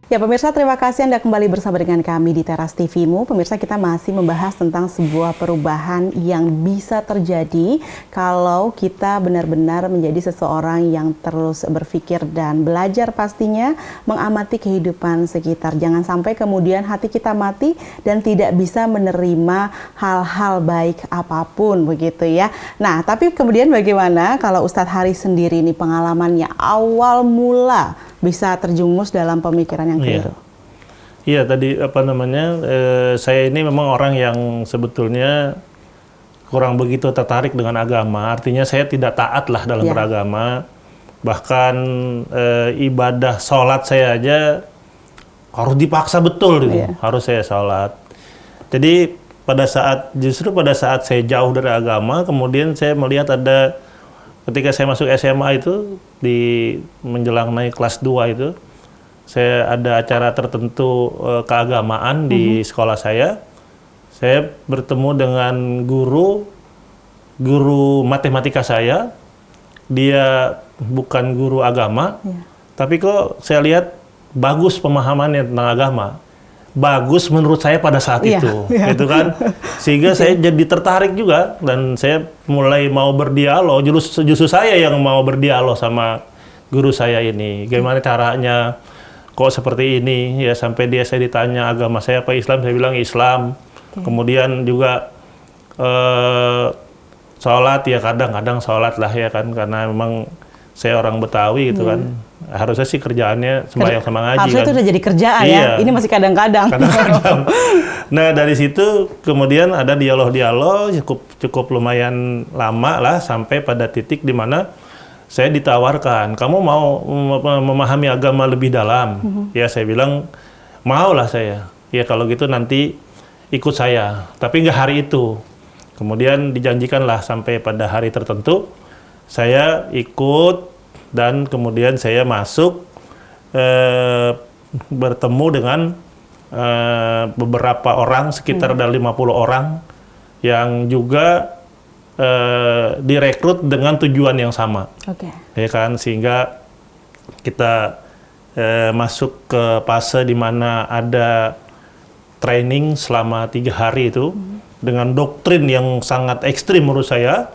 Ya pemirsa, terima kasih Anda kembali bersama dengan kami di Teras TV-mu. Pemirsa, kita masih membahas tentang sebuah perubahan yang bisa terjadi kalau kita benar-benar menjadi seseorang yang terus berpikir dan belajar pastinya mengamati kehidupan sekitar. Jangan sampai kemudian hati kita mati dan tidak bisa menerima hal-hal baik apapun begitu ya. Nah, tapi kemudian bagaimana kalau Ustadz Haris sendiri ini pengalamannya awal mula bisa terjumus dalam pemikiran yang keliru? Iya, tadi saya ini memang orang yang sebetulnya kurang begitu tertarik dengan agama. Artinya saya tidak taat lah dalam beragama. Bahkan ibadah sholat saya aja harus dipaksa betul gitu. Harus saya sholat. Jadi justru pada saat saya jauh dari agama, kemudian saya melihat ada ketika saya masuk SMA itu, di menjelang naik kelas 2 itu, saya ada acara tertentu keagamaan di sekolah saya. Saya bertemu dengan guru matematika saya. Dia bukan guru agama, tapi kok saya lihat bagus pemahamannya tentang agama. Bagus menurut saya pada saat itu, gitu kan. Sehingga saya jadi tertarik juga dan saya mulai mau berdialog. Justru saya yang mau berdialog sama guru saya ini. Gimana caranya? Kok seperti ini? Ya sampai saya ditanya agama saya apa Islam, saya bilang Islam. Kemudian juga sholat ya kadang-kadang sholat lah ya kan, karena memang saya orang Betawi gitu kan. Harusnya sih kerjaannya sembahyang sama ngaji. Harusnya kan. Itu udah jadi kerjaan ya. Ini masih kadang-kadang. Nah dari situ kemudian ada dialog-dialog cukup lumayan lama lah, sampai pada titik di mana saya ditawarkan, kamu mau memahami agama lebih dalam? Ya saya bilang mau lah saya. Ya kalau gitu nanti ikut saya. Tapi nggak hari itu. Kemudian dijanjikanlah sampai pada hari tertentu saya ikut. Dan kemudian saya masuk bertemu dengan beberapa orang, sekitar ada 50 orang yang juga direkrut dengan tujuan yang sama. Ya kan, sehingga kita masuk ke fase di mana ada training selama 3 hari itu dengan doktrin yang sangat ekstrim menurut saya.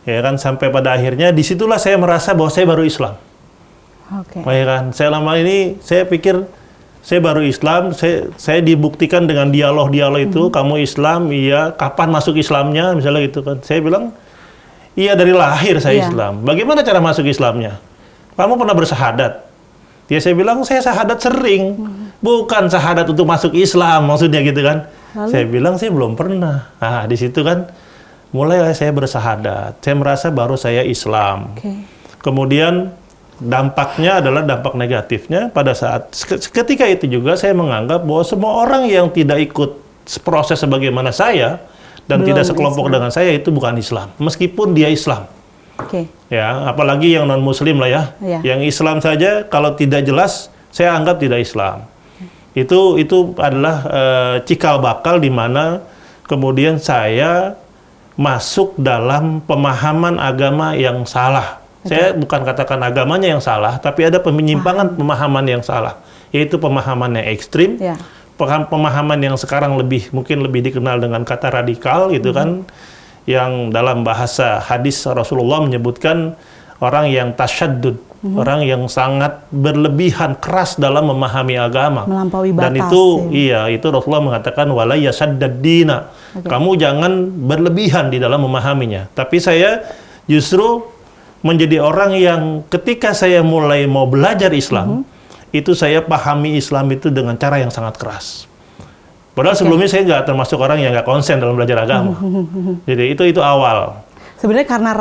Ya kan, sampai pada akhirnya disitulah saya merasa bahwa saya baru Islam. Ya kan, saya lama ini saya pikir saya baru Islam, saya dibuktikan dengan dialog-dialog itu, kamu Islam, iya, kapan masuk Islamnya, misalnya gitu kan. Saya bilang, iya dari lahir saya Islam. Bagaimana cara masuk Islamnya? Kamu pernah bersahadat? Ya saya bilang, saya sahadat sering, bukan sahadat untuk masuk Islam, maksudnya gitu kan. Saya bilang, saya belum pernah. Nah, di situ kan mulai saya bersahadat, saya merasa baru saya Islam. Kemudian dampaknya adalah dampak negatifnya pada saat ketika itu juga saya menganggap bahwa semua orang yang tidak ikut proses sebagaimana saya dan tidak sekelompok dengan saya itu bukan Islam, meskipun dia Islam. Ya, apalagi yang non Muslim lah ya. Yang Islam saja kalau tidak jelas saya anggap tidak Islam. Itu adalah cikal bakal di mana kemudian saya masuk dalam pemahaman agama yang salah. Saya bukan katakan agamanya yang salah, tapi ada penyimpangan pemahaman yang salah, yaitu pemahaman yang ekstrim, pemahaman yang sekarang mungkin lebih dikenal dengan kata radikal, gitu kan, yang dalam bahasa hadis Rasulullah menyebutkan orang yang tasyaddud, orang yang sangat berlebihan keras dalam memahami agama. Melampaui batas. Dan itu Rasulullah mengatakan wala yasaddad dina. Kamu jangan berlebihan di dalam memahaminya. Tapi saya justru menjadi orang yang ketika saya mulai mau belajar Islam, itu saya pahami Islam itu dengan cara yang sangat keras. Padahal sebelumnya saya nggak termasuk orang yang nggak konsen dalam belajar agama. Jadi itu awal. Sebenarnya karena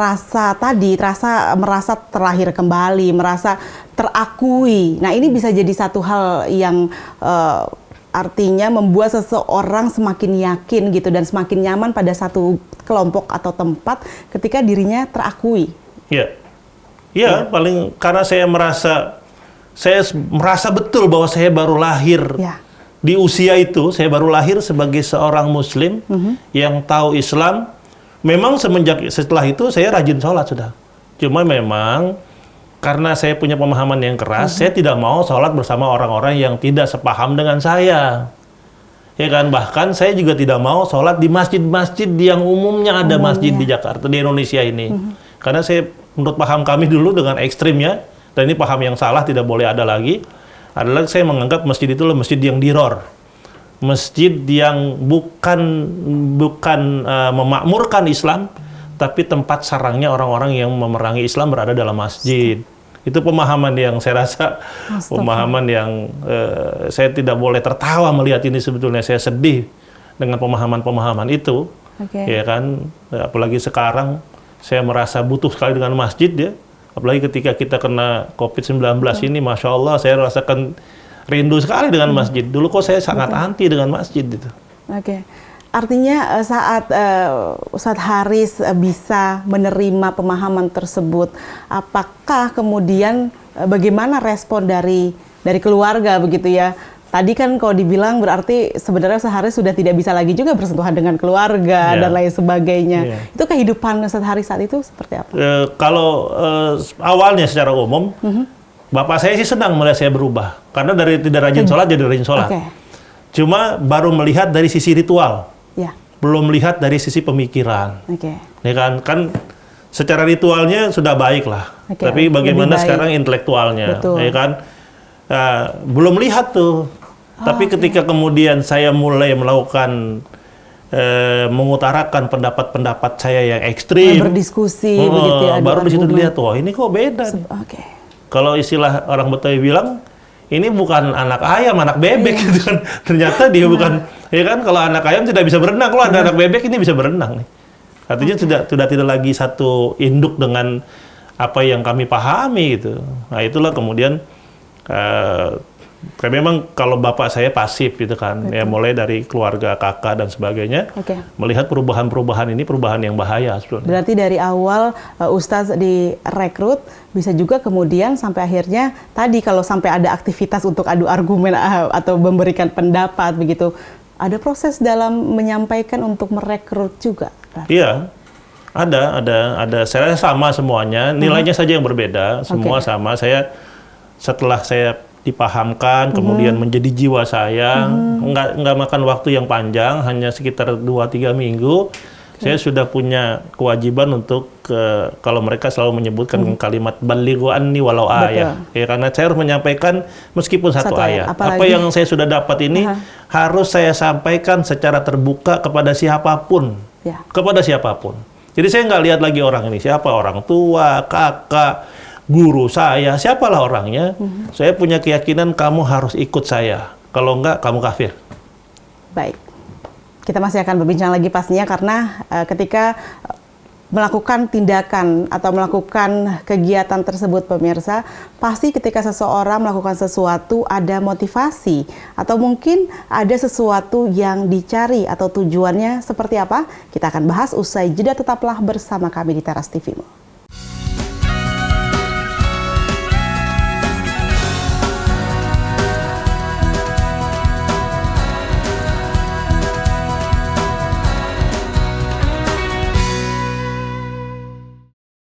merasa terlahir kembali, merasa terakui. Nah ini bisa jadi satu hal yang artinya membuat seseorang semakin yakin gitu dan semakin nyaman pada satu kelompok atau tempat ketika dirinya terakui. Iya, paling karena saya merasa betul bahwa saya baru lahir di usia itu, saya baru lahir sebagai seorang Muslim yang tahu Islam. Memang setelah itu saya rajin sholat sudah. Cuma memang karena saya punya pemahaman yang keras, saya tidak mau sholat bersama orang-orang yang tidak sepaham dengan saya. Ya kan, bahkan saya juga tidak mau sholat di masjid-masjid yang umumnya ada masjid di Jakarta, di Indonesia ini. Karena menurut paham kami dulu dengan ekstrimnya, dan ini paham yang salah, tidak boleh ada lagi, adalah saya menganggap masjid itu adalah masjid yang diror. Masjid yang bukan memakmurkan Islam, tapi tempat sarangnya orang-orang yang memerangi Islam berada dalam masjid. Itu pemahaman yang saya rasa, pemahaman yang saya tidak boleh tertawa melihat ini sebetulnya. Saya sedih dengan pemahaman-pemahaman itu. Ya kan, apalagi sekarang saya merasa butuh sekali dengan masjid ya. Apalagi ketika kita kena COVID-19 ini, Masya Allah, saya rasakan rindu sekali dengan masjid. Dulu kok saya sangat anti dengan masjid gitu. Artinya saat Ustadz Haris bisa menerima pemahaman tersebut, apakah kemudian bagaimana respon dari keluarga begitu ya? Tadi kan kalau dibilang berarti sebenarnya Ustadz Haris sudah tidak bisa lagi juga bersentuhan dengan keluarga dan lain sebagainya. Itu kehidupan Ustadz Haris saat itu seperti apa? Kalau awalnya secara umum, bapak saya sih senang melihat saya berubah. Karena dari tidak rajin sholat jadi rajin sholat. Cuma baru melihat dari sisi ritual. Belum melihat dari sisi pemikiran. Ya kan secara ritualnya sudah baik lah. Tapi bagaimana sekarang intelektualnya, ya kan? Belum lihat tuh. Tapi ketika kemudian saya mulai melakukan mengutarakan pendapat-pendapat saya yang ekstrim, berdiskusi, begitu ya, baru di situ dilihat, wah ini kok beda. Kalau istilah orang Betawi bilang, ini bukan anak ayam, anak bebek gitu kan. Ternyata dia bukan, ya kan, kalau anak ayam tidak bisa berenang, kalau ada anak bebek ini bisa berenang nih. Artinya sudah tidak lagi satu induk dengan apa yang kami pahami gitu. Nah itulah kemudian memang kalau bapak saya pasif gitu kan, ya mulai dari keluarga, kakak dan sebagainya, melihat perubahan-perubahan ini perubahan yang bahaya sebetulnya. Berarti dari awal Ustadz direkrut, bisa juga kemudian sampai akhirnya tadi kalau sampai ada aktivitas untuk adu argumen atau memberikan pendapat begitu, ada proses dalam menyampaikan untuk merekrut juga. Iya, ada. Saya sama semuanya, nilainya saja yang berbeda, semua sama. Setelah saya dipahamkan, kemudian menjadi jiwa saya, nggak makan waktu yang panjang, hanya sekitar 2-3 minggu, saya sudah punya kewajiban untuk, kalau mereka selalu menyebutkan kalimat balighu anni walau ayat, ya, karena saya harus menyampaikan meskipun satu ayat. Apa yang saya sudah dapat ini harus saya sampaikan secara terbuka kepada siapapun, kepada siapapun. Jadi saya nggak lihat lagi orang ini, siapa orang tua, kakak, guru saya, siapalah orangnya, saya punya keyakinan kamu harus ikut saya. Kalau enggak, kamu kafir. Baik. Kita masih akan berbincang lagi pastinya karena ketika melakukan tindakan atau melakukan kegiatan tersebut pemirsa, pasti ketika seseorang melakukan sesuatu ada motivasi atau mungkin ada sesuatu yang dicari atau tujuannya seperti apa? Kita akan bahas usai jeda, tetaplah bersama kami di Teras TV-mu.